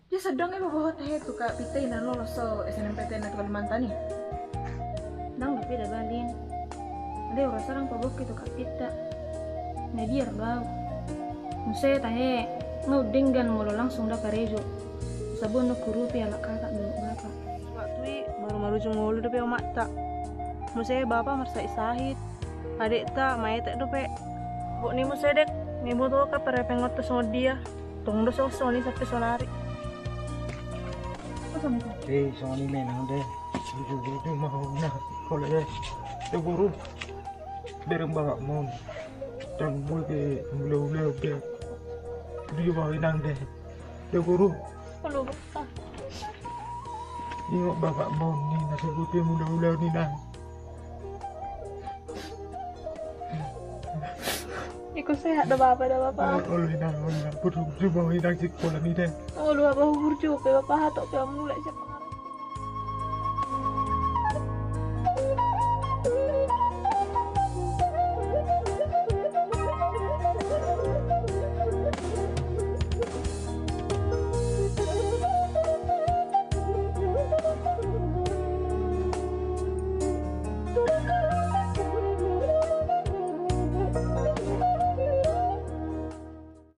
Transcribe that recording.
Dia sedang bawa teh tu kak pita ina lolos so SNMPTN atau Kalimantan nih. Nang tapi dah balin. Ada orang sarang pabok itu kak pita. Nah biar bau. Musai tahe ngau dinggan mulu langsung dah karejo. Sabun nak kurupi ala kakak dulu bapak. Waktu baru jengol udah pe mak tak. Musai bapak merasa isahit. Adik tak mai tak dope. Bok ni musai dek. Ni mo to ka pare pengot to so dia. Tong do so ni sampai sonari. Sony menang deh. Jujur mau nak kalau deh. Dia guru. Bereng bawa mon. Tang boy ke belum deh. Dia bawa inang deh. Dia guru. Kalau bapak. Ini bapak mon ni nasi putih muda ni nang. Ikut sehat dah bapak Oh inang. Putih bawa inang sekolah ni deh. Oh lu bapak hurjuk bapak hatok mulai siapa.